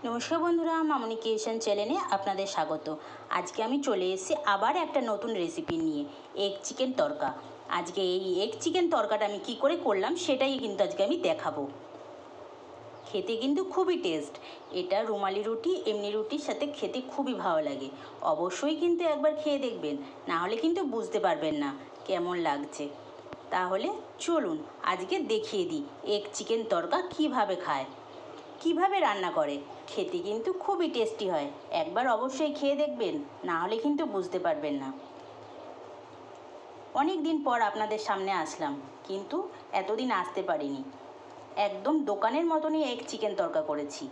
নমস্কার বন্ধুরা, মামনি কিচেন চ্যানেলে আপনাদের স্বাগত। আজকে আমি চলে এসেছি আবার একটা নতুন রেসিপি নিয়ে, এগ চিকেন তড়কা। আজকে এই এগ চিকেন তড়কাটা আমি কি করে করলাম সেটাই কিন্তু আজকে আমি দেখাবো। খেতে কিন্তু খুবই টেস্ট। এটা রুমালি রুটি, এমনি রুটির সাথে খেতে খুবই ভালো লাগে। অবশ্যই কিন্তু একবার খেয়ে দেখবেন, না হলে কিন্তু বুঝতে পারবেন না কেমন লাগছে। তাহলে চলুন আজকে দেখিয়ে দিই এগ চিকেন তড়কা কীভাবে খায়, কিভাবে রান্না করে। খেতে কিন্তু খুবই টেস্টি হয়, একবার অবশ্যই খেয়ে দেখবেন, না হলে কিন্তু বুঝতে পারবেন না। অনেক দিন পর আপনাদের সামনে আসলাম, কিন্তু এতদিন আসতে পারিনি। একদম দোকানের মতনই এগ চিকেন তড়কা করেছি।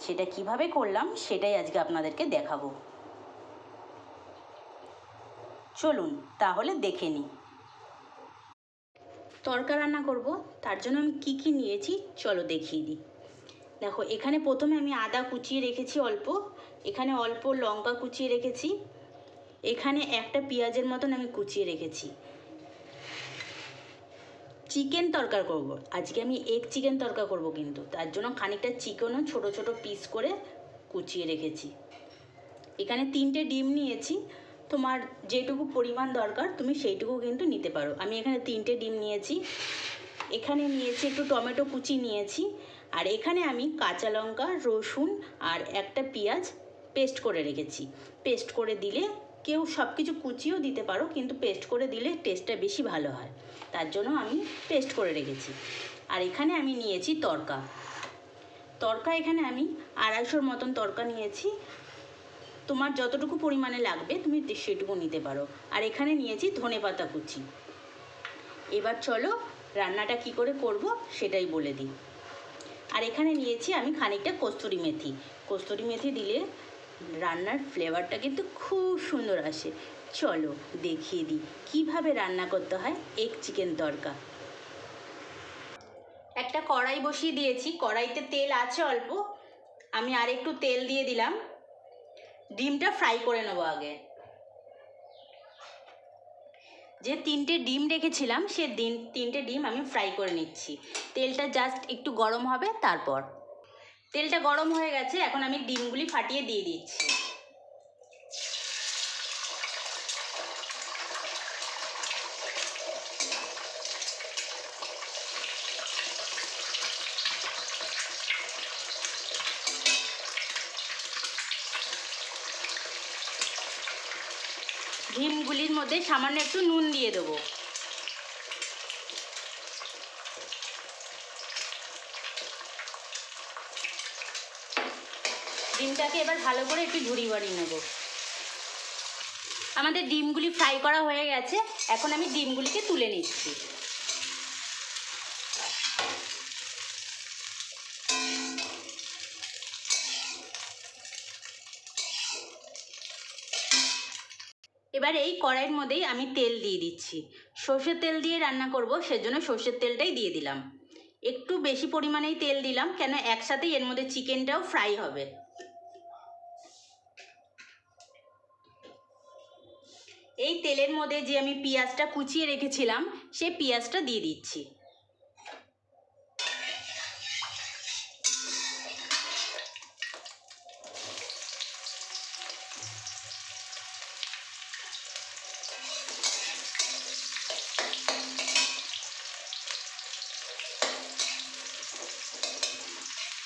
সেটা কিভাবে করলাম সেটাই আজকে আপনাদেরকে দেখাবো। চলুন তাহলে দেখে নিই। তড়কা রান্না করব, তার জন্য আমি কি কি নিয়েছি চলো দেখিয়ে দিই। দেখো, এখানে প্রথমে আমি আদা কুচিয়ে রেখেছি অল্প, এখানে অল্প লঙ্কা কুচিয়ে রেখেছি, এখানে একটা পেঁয়াজের মতন আমি কুচিয়ে রেখেছি। চিকেন তড়কা করব আজকে, আমি এগ চিকেন তড়কা করব, কিন্তু তার জন্য খানিকটা চিকেনও ছোট ছোট পিস করে কুচিয়ে রেখেছি। এখানে 3টে ডিম নিয়েছি, তোমার যেটুকু পরিমাণ দরকার তুমি সেইটুকু কিন্তু নিতে পারো। আমি এখানে 3টে ডিম নিয়েছি। এখানে নিয়েছি একটু টমেটো কুচি নিয়েছি, আর এখানে আমি কাঁচা লঙ্কা, রসুন আর একটা পেঁয়াজ পেস্ট করে রেখেছি। পেস্ট করে দিলে, কেউ সব কিছু কুচিয়েও দিতে পারো, কিন্তু পেস্ট করে দিলে টেস্টটা বেশি ভালো হয়, তার জন্য আমি পেস্ট করে রেখেছি। আর এখানে আমি নিয়েছি তড়কা এখানে আমি 250 মতন তড়কা নিয়েছি। তোমার যতটুকু পরিমাণে লাগবে তুমি সেটুকু নিতে পারো। আর এখানে নিয়েছি ধনেপাতা কুচি। এবার চলো রান্নাটা কি করে করব সেটাই বলে দিই। আর এখানে নিয়েছি আমি খানিকটা কস্তুরি মেথি দিলে রান্নার ফ্লেভারটা কিন্তু খুব সুন্দর আসে। চলো দেখিয়ে দিই কিভাবে রান্না করতে হয় এগ চিকেন তড়কা। একটা কড়াই বসিয়ে দিয়েছি, কড়াইতে তেল আছে অল্প, আমি আর একটু তেল দিয়ে দিলাম। ডিমটা ফ্রাই করে নেবো আগে। যে 3টে ডিম রেখেছিলাম সে 3টে ডিম আমি ফ্রাই করে নিচ্ছি। তেলটা জাস্ট একটু গরম হবে, তারপর তেলটা গরম হয়ে গেছে, এখন আমি ডিমগুলি ফাটিয়ে দিয়ে দিচ্ছি। ডিমগুলির মধ্যে সামান্য একটু নুন দিয়ে দেবো। ডিমটাকে এবার ভালো করে একটু ঝুড়ি বানিয়ে নেব। আমাদের ডিমগুলি ফ্রাই করা হয়ে গেছে, এখন আমি ডিমগুলিকে তুলে নিচ্ছি। এবার এই কড়াইয়ের মধ্যেই আমি তেল দিয়ে দিচ্ছি। সর্ষের তেল দিয়ে রান্না করব, সেজন্য সর্ষের তেলটাই দিয়ে দিলাম। একটু বেশি পরিমাণেই তেল দিলাম, কেন একসাথেই এর মধ্যে চিকেনটাও ফ্রাই হবে। এই তেলের মধ্যে যে আমি পেঁয়াজটা কুচিয়ে রেখেছিলাম সেই পেঁয়াজটা দিয়ে দিচ্ছি।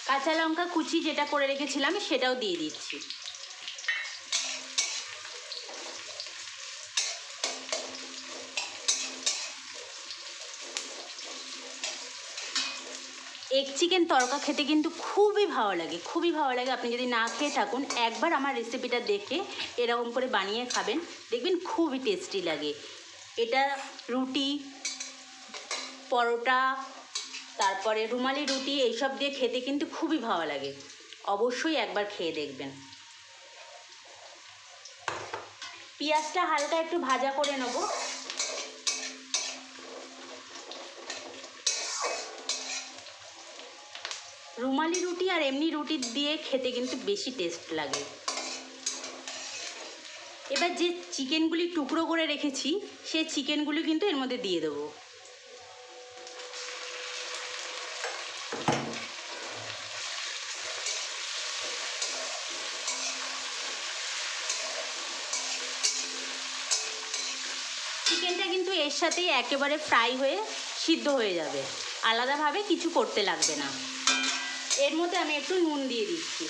কাঁচা লঙ্কা কুচি যেটা করে রেখেছিলাম সেটাও দিয়ে দিচ্ছি। এগ চিকেন তড়কা খেতে কিন্তু খুবই ভালো লাগে, খুবই ভালো লাগে। আপনি যদি না খেয়ে থাকুন, একবার আমার রেসিপিটা দেখে এরকম করে বানিয়ে খাবেন, দেখবেন খুবই টেস্টি লাগে। এটা রুটি, পরোটা, তারপরে রুমালি রুটি এইসব দিয়ে খেতে কিন্তু খুবই ভালো লাগে। অবশ্যই একবার খেয়ে দেখবেন। পেঁয়াজটা হালকা একটু ভাজা করে নেব। রুমালি রুটি আর এমনি রুটি দিয়ে খেতে কিন্তু বেশি টেস্ট লাগে। এবার যে চিকেনগুলি টুকরো করে রেখেছি সেই চিকেনগুলি কিন্তু এর মধ্যে দিয়ে দেবো। এর সাথেই একেবারে ফ্রাই হয়ে সিদ্ধ হয়ে যাবে, আলাদাভাবে কিছু করতে লাগবে না। এর মধ্যে আমি একটু নুন দিয়ে দিচ্ছি।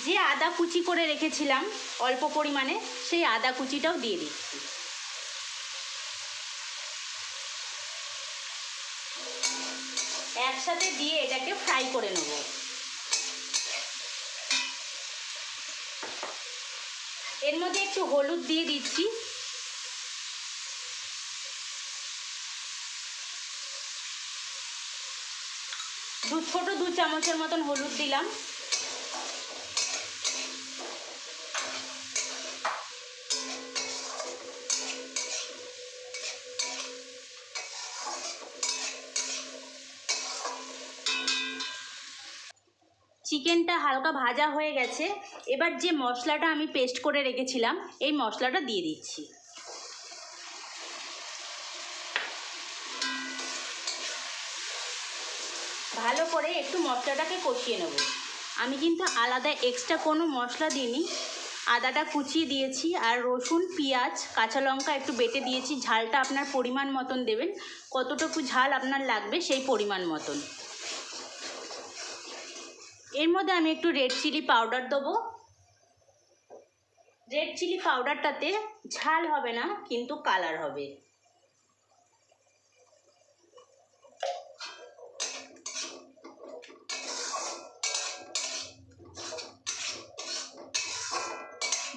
যে আদা কুচি করে রেখেছিলাম অল্প পরিমাণে, সেই আদা কুচিটাও দিয়ে দিচ্ছি। একসাথে দিয়ে এটাকে ফ্রাই করে নেব। এর মধ্যে একটু হলুদ দিয়ে দিচ্ছি। ছোট 2 চামচের মতন হলুদ দিলাম। চিকেনটা হালকা ভাজা হয়ে গেছে। এবার যে মশলাটা আমি পেস্ট করে রেখেছিলাম এই মশলাটা দিয়ে দিচ্ছি। ভালো করে একটু মশলাটাকে কষিয়ে নেব। আমি কিন্তু আলাদা এক্সট্রা কোনো মশলা দিইনি, আদাটা কুচিয়ে দিয়েছি আর রসুন, পেঁয়াজ, কাঁচা লঙ্কা একটু বেটে দিয়েছি। ঝালটা আপনার পরিমাণ মতন দেবেন, কতটুকু ঝাল আপনার লাগবে সেই পরিমাণ মতন। এর মধ্যে আমি একটু রেড চিলি পাউডার দেবো। রেড চিলি পাউডারটাতে ঝাল হবে না, কিন্তু কালার হবে।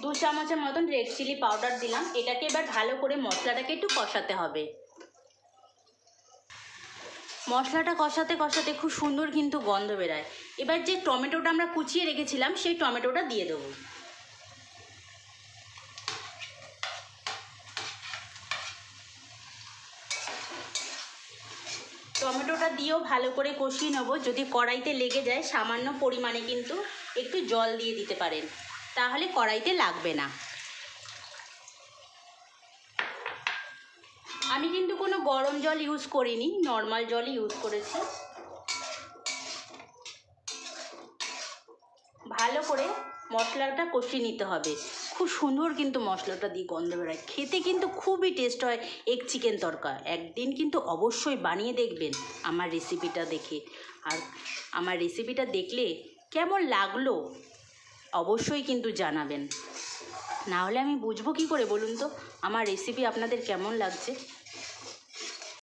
দু চামচের মতন রেড চিলি পাউডার দিলাম। এটাকে এবার ভালো করে মশলাটাকে একটু কষাতে হবে। মশলাটা কষাতে কষাতে খুব সুন্দর কিন্তু গন্ধ বেরায়। এবার যে টমেটোটা আমরা কুচিয়ে রেখেছিলাম সেই টমেটোটা দিয়ে দেবো। টমেটোটা দিয়েও ভালো করে কষিয়ে নেব। যদি কড়াইতে লেগে যায় সামান্য পরিমাণে কিন্তু একটু জল দিয়ে দিতে পারেন, তাহলে কড়াইতে লাগবে না। আমি কিন্তু কোনো গরম জল ইউজ করিনি, নর্মাল জলই ইউজ করেছি। ভালো করে মশলাটা কষিয়ে নিতে হবে। খুব সুন্দর কিন্তু মশলাটা দিয়ে গন্ধ বেরোয়, খেতে কিন্তু খুবই টেস্ট হয় এগ চিকেন তরকা। একদিন কিন্তু অবশ্যই বানিয়ে দেখবেন আমার রেসিপিটা দেখে। আর আমার রেসিপিটা দেখলে কেমন লাগলো অবশ্যই কিন্তু জানাবেন, না হলে আমি বুঝবো কী করে বলুন তো আমার রেসিপি আপনাদের কেমন লাগছে।